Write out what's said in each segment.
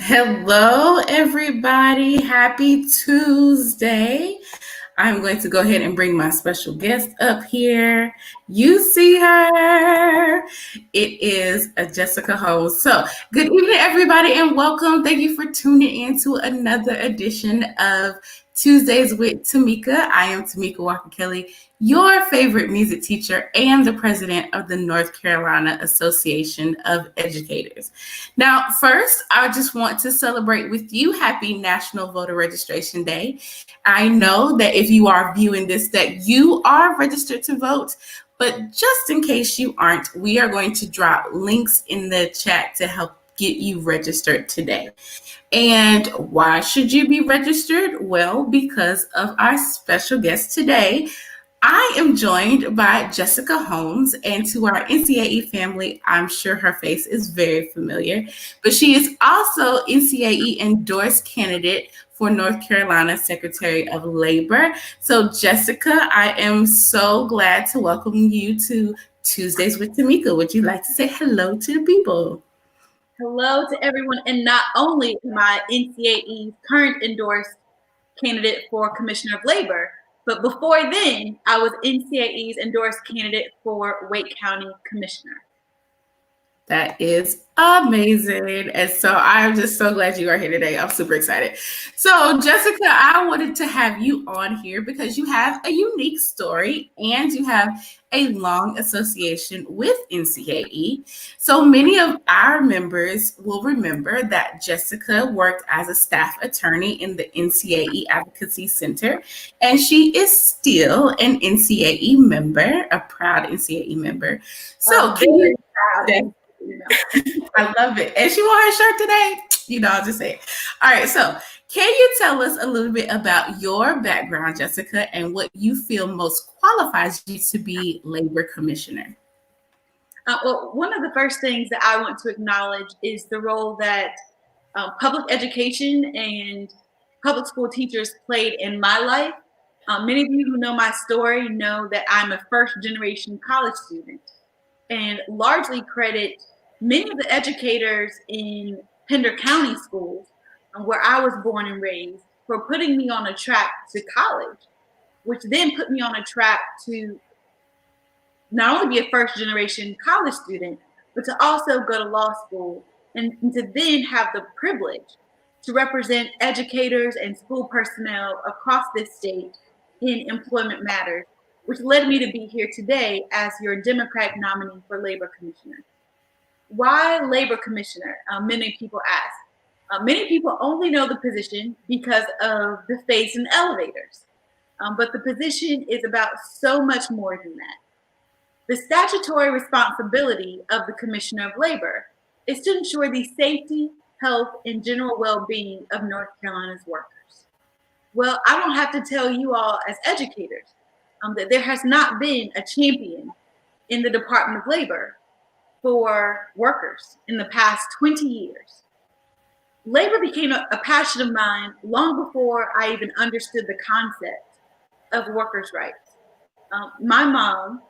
Hello, everybody. Happy Tuesday. I'm going to go ahead and bring my special guest up here. You see her. It is Jessica Holmes. So, good evening, everybody, and welcome. Thank you for tuning in to another edition of Tuesdays with Tamika. I am Tamika Walker Kelly, your favorite music teacher and the president of the North Carolina Association of Educators. Now, first, I just want to celebrate with you. Happy National Voter Registration Day. I know that if you are viewing this, that you are registered to vote. But just in case you aren't, we are going to drop links in the chat to help get you registered today. And why should you be registered? Well, because of our special guest today. I am joined by Jessica Holmes, and to our NCAE family, I'm sure her face is very familiar, but she is also NCAE endorsed candidate for North Carolina Secretary of Labor. So, Jessica, I am so glad to welcome you to Tuesdays with Tamika. Would you like to say hello to the people? Hello to everyone, and not only am I NCAE's current endorsed candidate for Commissioner of Labor, but before then, I was NCAE's endorsed candidate for Wake County Commissioner. That is amazing. And so I'm just so glad you are here today. I'm super excited. So, Jessica, I wanted to have you on here because you have a unique story and you have a long association with NCAE. So, many of our members will remember that Jessica worked as a staff attorney in the NCAE Advocacy Center, and she is still an NCAE member, a proud NCAE member. So, can you? Proud. I love it. And she wore her shirt today. I'll just say it. All right. So, can you tell us a little bit about your background, Jessica, and what you feel most qualifies you to be labor commissioner? Well, one of the first things that I want to acknowledge is the role that public education and public school teachers played in my life. Many of you who know my story know that I'm a first generation college student and largely credit many of the educators in Pender County schools, where I was born and raised, for putting me on a track to college, which then put me on a track to not only be a first generation college student, but to also go to law school and to then have the privilege to represent educators and school personnel across this state in employment matters, which led me to be here today as your Democratic nominee for Labor Commissioner. Why Labor Commissioner? Many people ask. Many people only know the position because of the face in elevators, but the position is about so much more than that. The statutory responsibility of the Commissioner of Labor is to ensure the safety, health, and general well-being of North Carolina's workers. Well, I don't have to tell you all as educators that there has not been a champion in the Department of Labor for workers in the past 20 years. Labor became a passion of mine long before I even understood the concept of workers' rights. My mom,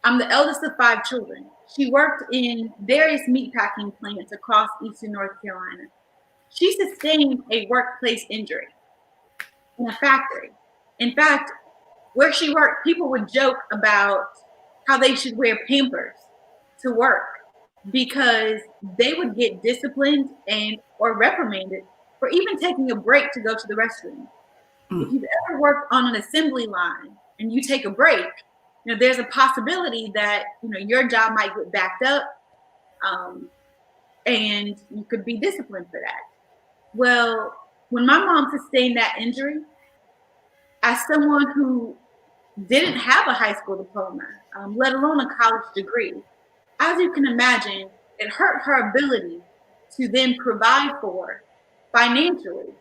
I'm the eldest of 5 children. She worked in various meatpacking plants across eastern North Carolina. She sustained a workplace injury in a factory. In fact, where she worked, people would joke about how they should wear Pampers to work because they would get disciplined and or reprimanded for even taking a break to go to the restroom. If you've ever worked on an assembly line and you take a break, there's a possibility that your job might get backed up, and you could be disciplined for that. Well, when my mom sustained that injury, as someone who didn't have a high school diploma, let alone a college degree, as you can imagine, it hurt her ability to then provide for financially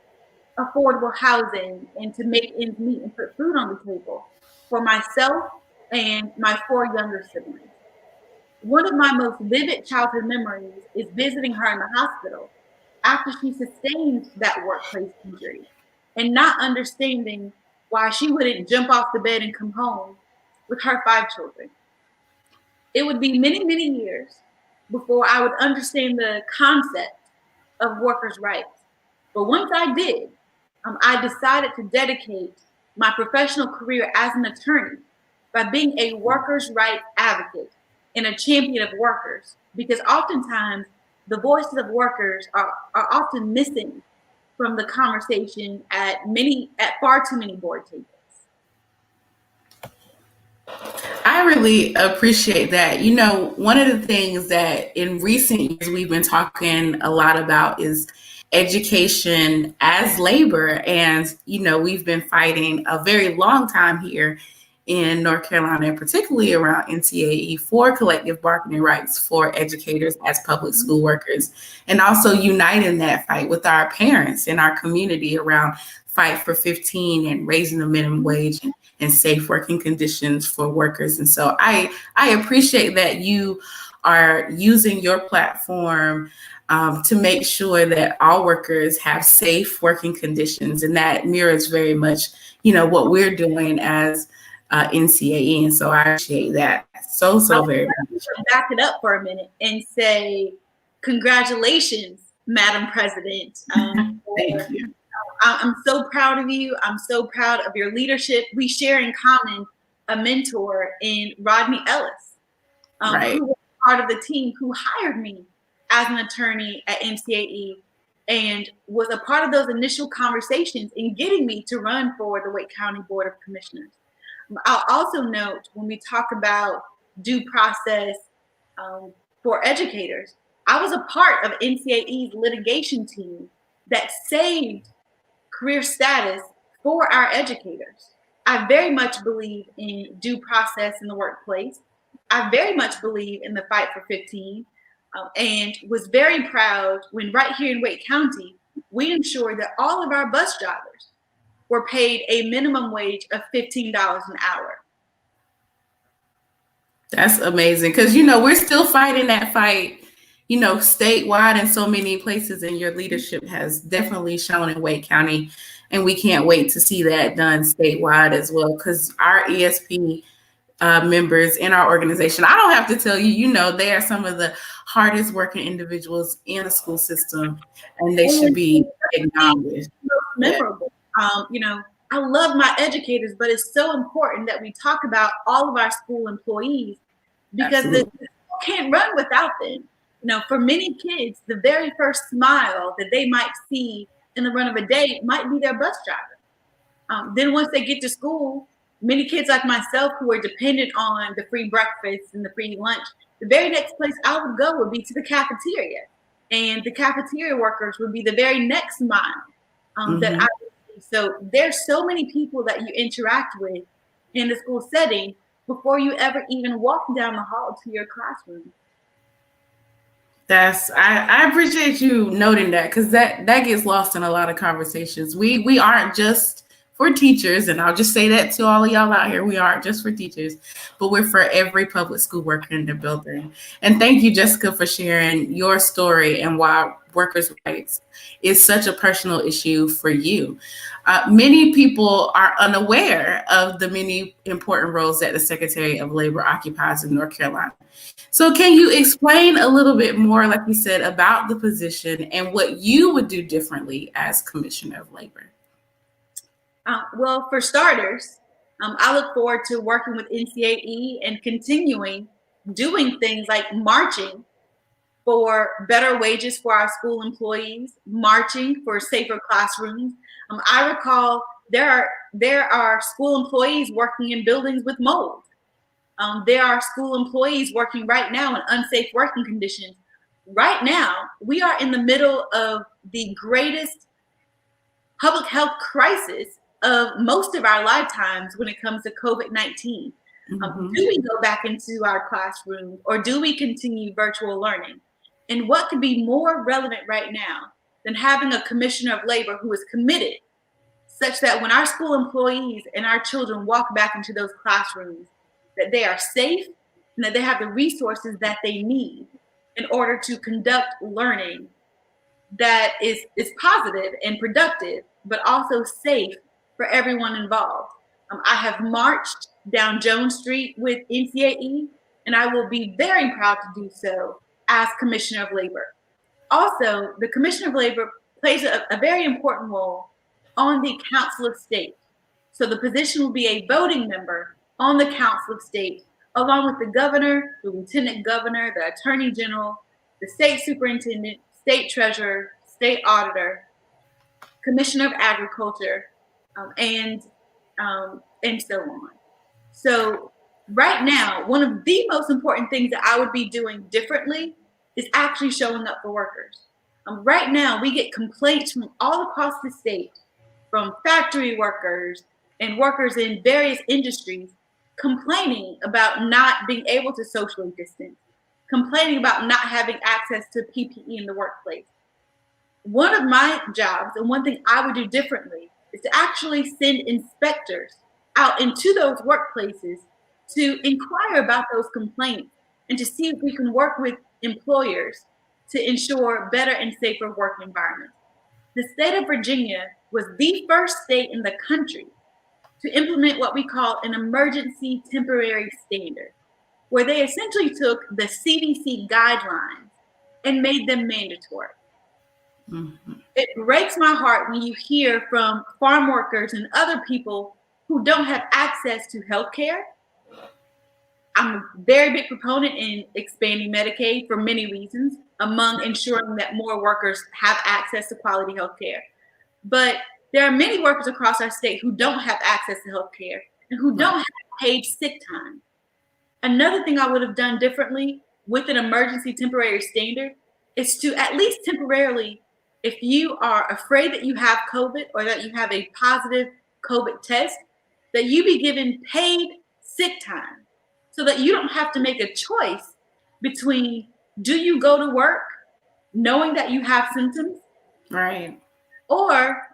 affordable housing and to make ends meet and put food on the table for myself and my 4 younger siblings. One of my most vivid childhood memories is visiting her in the hospital after she sustained that workplace injury and not understanding why she wouldn't jump off the bed and come home with her 5 children. It would be many, many years before I would understand the concept of workers' rights. But once I did, I decided to dedicate my professional career as an attorney by being a workers' rights advocate and a champion of workers, because oftentimes the voices of workers are often missing from the conversation at far too many board tables. I really appreciate that. You know, one of the things that in recent years we've been talking a lot about is education as labor. And, you know, we've been fighting a very long time here in North Carolina, and particularly around NCAE, for collective bargaining rights for educators as public school workers, and also uniting that fight with our parents and our community around Fight for 15 and raising the minimum wage and safe working conditions for workers. And so I appreciate that you are using your platform to make sure that all workers have safe working conditions, and that mirrors very much, you know, what we're doing as NCAE. And so I appreciate that so very much. Back it up for a minute and say, congratulations, Madam President. Thank you. I'm so proud of you. I'm so proud of your leadership. We share in common a mentor in Rodney Ellis, Right. who was part of the team who hired me as an attorney at NCAE and was a part of those initial conversations in getting me to run for the Wake County Board of Commissioners. I'll also note, when we talk about due process for educators, I was a part of NCAE's litigation team that saved career status for our educators. I very much believe in due process in the workplace. I very much believe in the fight for 15, and was very proud when right here in Wake County, we ensured that all of our bus drivers were paid a minimum wage of $15 an hour. That's amazing, because, you know, we're still fighting that fight, you know, statewide in so many places, and your leadership has definitely shown in Wake County, and we can't wait to see that done statewide as well, because our ESP members in our organization, I don't have to tell you, you know, they are some of the hardest working individuals in the school system, and they should be acknowledged. Memorable. You know, I love my educators, but it's so important that we talk about all of our school employees, because the school can't run without them. You know, for many kids, the very first smile that they might see in the run of a day might be their bus driver. Then once they get to school, many kids like myself who are dependent on the free breakfast and the free lunch, the very next place I would go would be to the cafeteria. And the cafeteria workers would be the very next mile that I would see. So there's so many people that you interact with in the school setting before you ever even walk down the hall to your classroom. I appreciate you noting that, because that gets lost in a lot of conversations. We aren't just for teachers, and I'll just say that to all of y'all out here. We aren't just for teachers, but we're for every public school worker in the building. And thank you, Jessica, for sharing your story and why workers' rights is such a personal issue for you. Many people are unaware of the many important roles that the Secretary of Labor occupies in North Carolina. So can you explain a little bit more, like you said, about the position and what you would do differently as Commissioner of Labor? Well, for starters, I look forward to working with NCAE and continuing doing things like marching for better wages for our school employees, marching for safer classrooms. I recall there are school employees working in buildings with mold. There are school employees working right now in unsafe working conditions. Right now, we are in the middle of the greatest public health crisis of most of our lifetimes when it comes to COVID-19. Do we go back into our classrooms, or do we continue virtual learning? And what could be more relevant right now than having a Commissioner of Labor who is committed, such that when our school employees and our children walk back into those classrooms, that they are safe and that they have the resources that they need in order to conduct learning that is positive and productive, but also safe for everyone involved. I have marched down Jones Street with NCAE, and I will be very proud to do so as Commissioner of Labor. Also, the Commissioner of Labor plays a very important role on the Council of State. So the position will be a voting member on the Council of State, along with the governor, the lieutenant governor, the attorney general, the state superintendent, state treasurer, state auditor, commissioner of agriculture, and so on. So right now, one of the most important things that I would be doing differently is actually showing up for workers. Right now, we get complaints from all across the state, from factory workers and workers in various industries, complaining about not being able to socially distance, complaining about not having access to PPE in the workplace. One of my jobs, and one thing I would do differently, is to actually send inspectors out into those workplaces to inquire about those complaints and to see if we can work with employers to ensure better and safer work environments. The state of Virginia was the first state in the country to implement what we call an emergency temporary standard, where they essentially took the CDC guidelines and made them mandatory. Mm-hmm. It breaks my heart when you hear from farm workers and other people who don't have access to health care. I'm a very big proponent in expanding Medicaid for many reasons, among ensuring that more workers have access to quality health care. But there are many workers across our state who don't have access to health care and who don't have paid sick time. Another thing I would have done differently with an emergency temporary standard is to at least temporarily, if you are afraid that you have COVID or that you have a positive COVID test, that you be given paid sick time so that you don't have to make a choice between, do you go to work knowing that you have symptoms? Right. Or,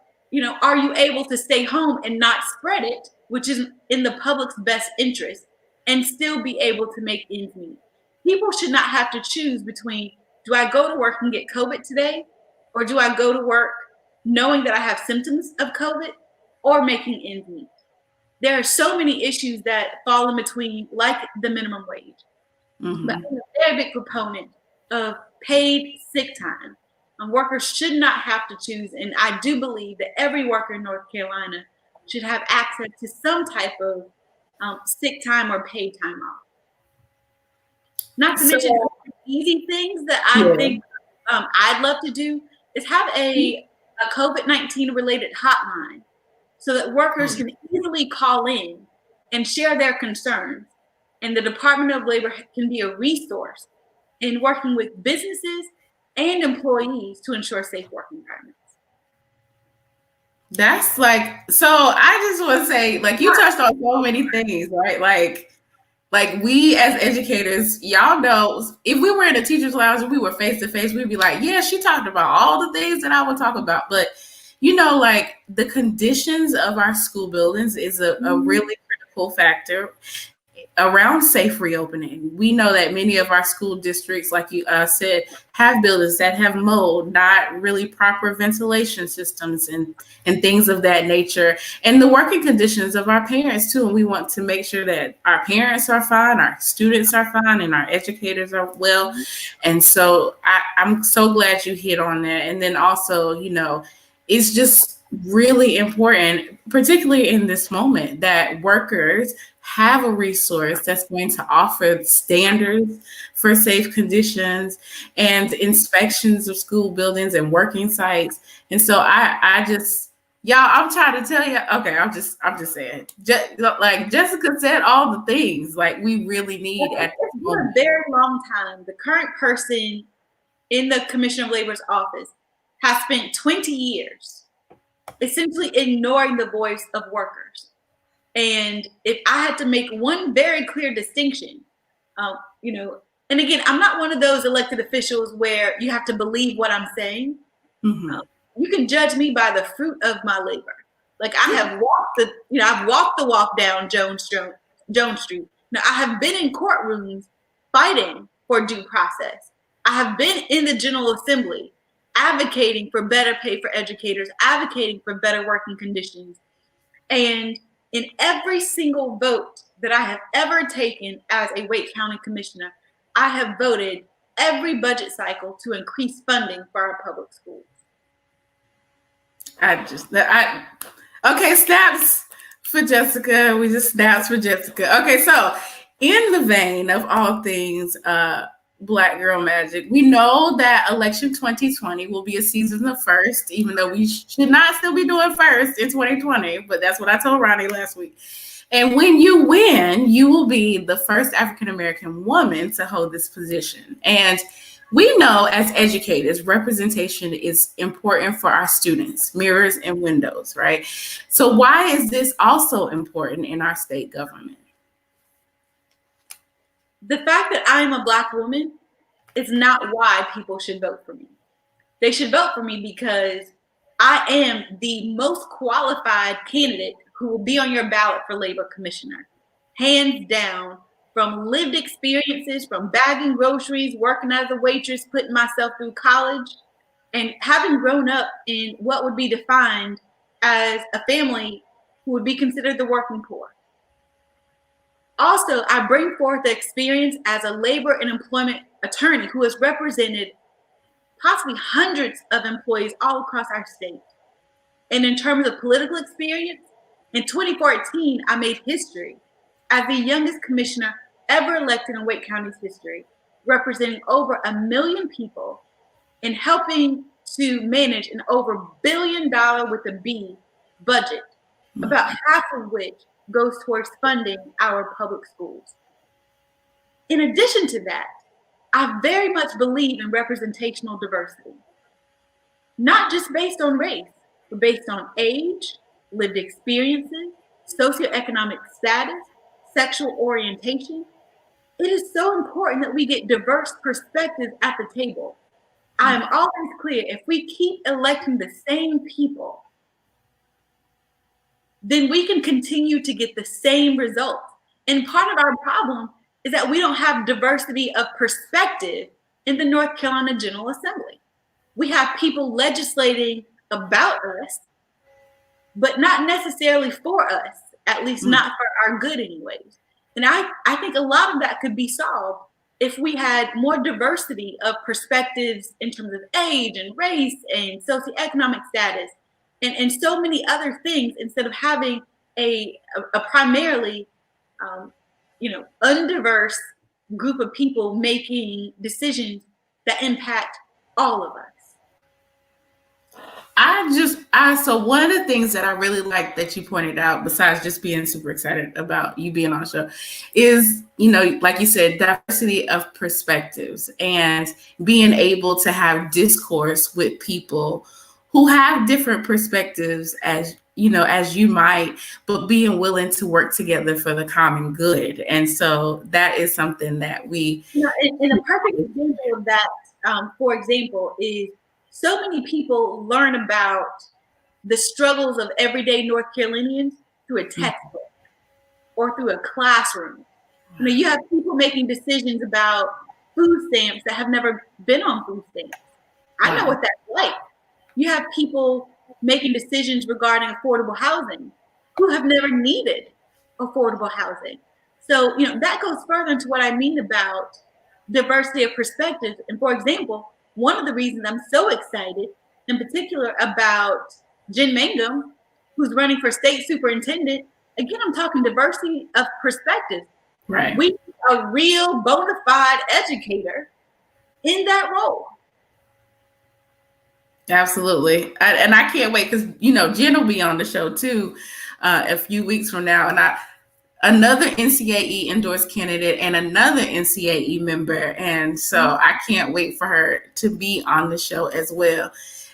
are you able to stay home and not spread it, which is in the public's best interest, and still be able to make ends meet? People should not have to choose between, do I go to work and get COVID today? Or do I go to work knowing that I have symptoms of COVID or making ends meet? There are so many issues that fall in between, like the minimum wage. Mm-hmm. But I'm a very big proponent of paid sick time. Workers should not have to choose. And I do believe that every worker in North Carolina should have access to some type of sick time or paid time off. Not to mention easy things that I think I'd love to do is have a COVID-19 related hotline so that workers can easily call in and share their concerns. And the Department of Labor can be a resource in working with businesses and employees to ensure safe work environments. That's so I just want to say, you touched on so many things, right? Like we as educators, y'all know, if we were in a teacher's lounge and we were face to face, we'd be like, yeah, she talked about all the things that I would talk about. But, the conditions of our school buildings is a really critical factor around safe reopening. We know that many of our school districts, like you said, have buildings that have mold, not really proper ventilation systems and things of that nature, and the working conditions of our parents too. And we want to make sure that our parents are fine, our students are fine, and our educators are well. And so I'm so glad you hit on that. And then also, it's just really important, particularly in this moment, that workers have a resource that's going to offer standards for safe conditions and inspections of school buildings and working sites. And so I just, y'all, I'm trying to tell you, okay, I'm just saying, like Jessica said, all the things we really need at this moment. For a very long time, the current person in the Commissioner of Labor's office has spent 20 years essentially ignoring the voice of workers. And if I had to make one very clear distinction, and again, I'm not one of those elected officials where you have to believe what I'm saying. Mm-hmm. You can judge me by the fruit of my labor. Like I have I've walked the walk down Jones Street. Now I have been in courtrooms fighting for due process. I have been in the General Assembly advocating for better pay for educators, advocating for better working conditions. And in every single vote that I have ever taken as a Wake County Commissioner, I have voted every budget cycle to increase funding for our public schools. Okay, snaps for Jessica. We just snaps for Jessica. Okay, so in the vein of all things Black Girl Magic, we know that election 2020 will be a season of first, even though we should not still be doing first in 2020, but that's what I told Ronnie last week. And when you win, you will be the first African-American woman to hold this position. And we know as educators, representation is important for our students, mirrors and windows, right? So why is this also important in our state government? The fact that I am a Black woman is not why people should vote for me. They should vote for me because I am the most qualified candidate who will be on your ballot for labor commissioner, hands down. From lived experiences, from bagging groceries, working as a waitress, putting myself through college, and having grown up in what would be defined as a family who would be considered the working poor. Also, I bring forth the experience as a labor and employment attorney who has represented possibly hundreds of employees all across our state. And in terms of political experience, in 2014, I made history as the youngest commissioner ever elected in Wake County's history, representing over 1 million people and helping to manage an over $1 billion with a B budget, about half of which goes towards funding our public schools. In addition to that, I very much believe in representational diversity, not just based on race, but based on age, lived experiences, socioeconomic status, sexual orientation. It is so important that we get diverse perspectives at the table. I am always clear, if we keep electing the same people, then we can continue to get the same results. And part of our problem is that we don't have diversity of perspective in the North Carolina General Assembly. We have people legislating about us, but not necessarily for us, at least not for our good anyways. And I think a lot of that could be solved if we had more diversity of perspectives in terms of age and race and socioeconomic status and so many other things, instead of having a primarily undiverse group of people making decisions that impact all of us. So one of the things that I really like that you pointed out, besides just being super excited about you being on the show, is, like you said, diversity of perspectives and being able to have discourse with people who have different perspectives as you might, but being willing to work together for the common good. And so that is something that we... And a perfect example of that, for example, is so many people learn about the struggles of everyday North Carolinians through a textbook or through a classroom. You have people making decisions about food stamps that have never been on food stamps. I know what that's like. You have people making decisions regarding affordable housing who have never needed affordable housing. So, that goes further into what I mean about diversity of perspectives. And for example, one of the reasons I'm so excited, in particular, about Jen Mangum, who's running for state superintendent, again, I'm talking diversity of perspectives. Right. We need a real bona fide educator in that role. Absolutely. And I can't wait because, Jen will be on the show too a few weeks from now. And another NCAE endorsed candidate and another NCAE member. And so I can't wait for her to be on the show as well.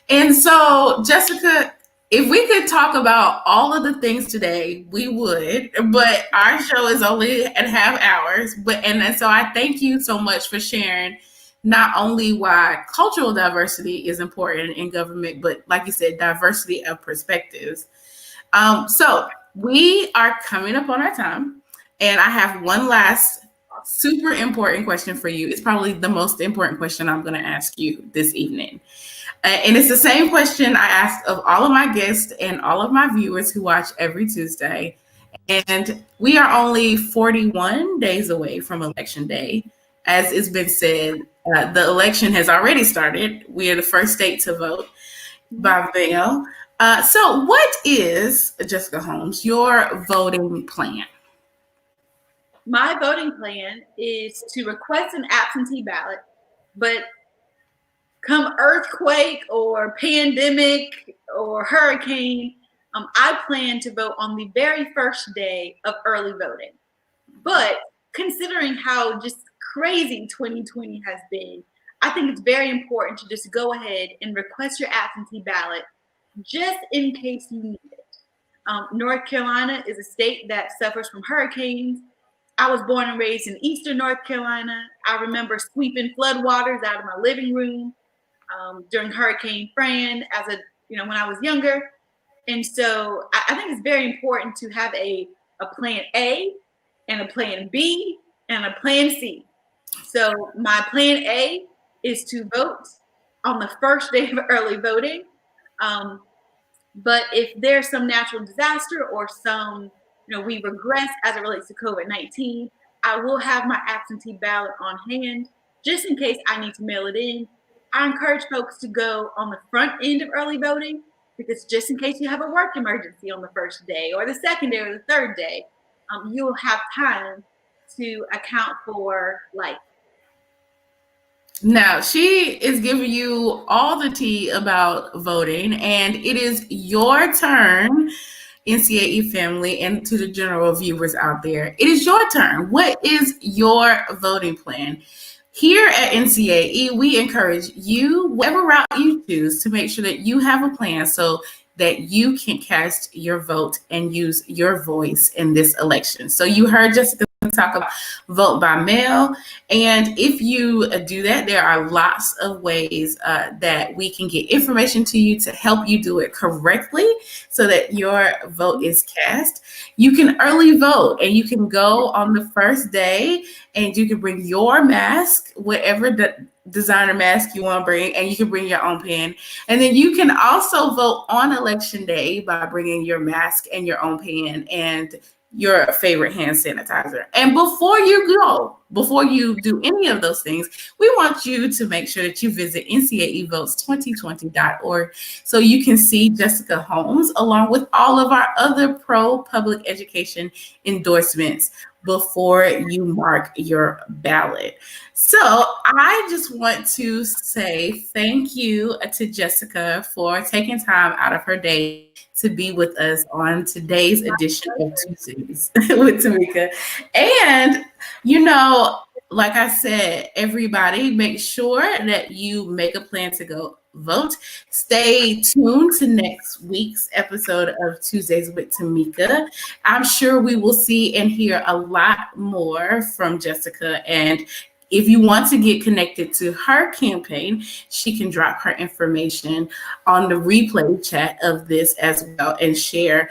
And so, Jessica, if we could talk about all of the things today, we would, but our show is only at half hours. And so I thank you so much for sharing not only why cultural diversity is important in government, but like you said, diversity of perspectives. So we are coming up on our time, and I have one last super important question for you. It's probably the most important question I'm going to ask you this evening. And it's the same question I ask of all of my guests and all of my viewers who watch every Tuesday. And we are only 41 days away from Election Day. As it's been said, The election has already started. We are the first state to vote by mail. So, what is, Jessica Holmes, your voting plan? My voting plan is to request an absentee ballot, but come earthquake or pandemic or hurricane, I plan to vote on the very first day of early voting. But considering how just crazy 2020 has been, I think it's very important to just go ahead and request your absentee ballot just in case you need it. North Carolina is a state that suffers from hurricanes. I was born and raised in eastern North Carolina. I remember sweeping floodwaters out of my living room during Hurricane Fran when I was younger. And so I think it's very important to have a plan A and a plan B and a plan C. So my plan A is to vote on the first day of early voting. But if there's some natural disaster or we regress as it relates to COVID-19, I will have my absentee ballot on hand just in case I need to mail it in. I encourage folks to go on the front end of early voting because just in case you have a work emergency on the first day or the second day or the third day, you'll have time to account for life. Now, she is giving you all the tea about voting, and it is your turn, NCAE family, and to the general viewers out there. It is your turn. What is your voting plan? Here at NCAE, we encourage you, whatever route you choose, to make sure that you have a plan so that you can cast your vote and use your voice in this election. So you heard Jessica talk about vote by mail. And if you do that, there are lots of ways that we can get information to you to help you do it correctly so that your vote is cast. You can early vote and you can go on the first day and you can bring your mask, whatever designer mask you want to bring, and you can bring your own pen. And then you can also vote on election day by bringing your mask and your own pen and your favorite hand sanitizer. And before you do any of those things, we want you to make sure that you visit ncaevotes2020.org so you can see Jessica Holmes along with all of our other pro public education endorsements before you mark your ballot. So I just want to say thank you to Jessica for taking time out of her day to be with us on today's edition of Tuesdays with Tamika. And, like I said, everybody make sure that you make a plan to go vote. Stay tuned to next week's episode of Tuesdays with Tamika. I'm sure we will see and hear a lot more from Jessica. And if you want to get connected to her campaign, she can drop her information on the replay chat of this as well and share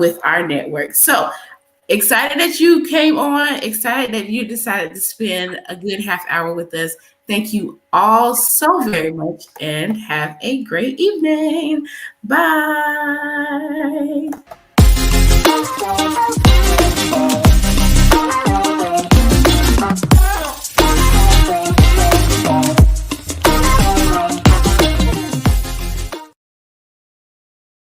with our network. So excited that you came on, excited that you decided to spend a good half hour with us. Thank you all so very much and have a great evening. Bye.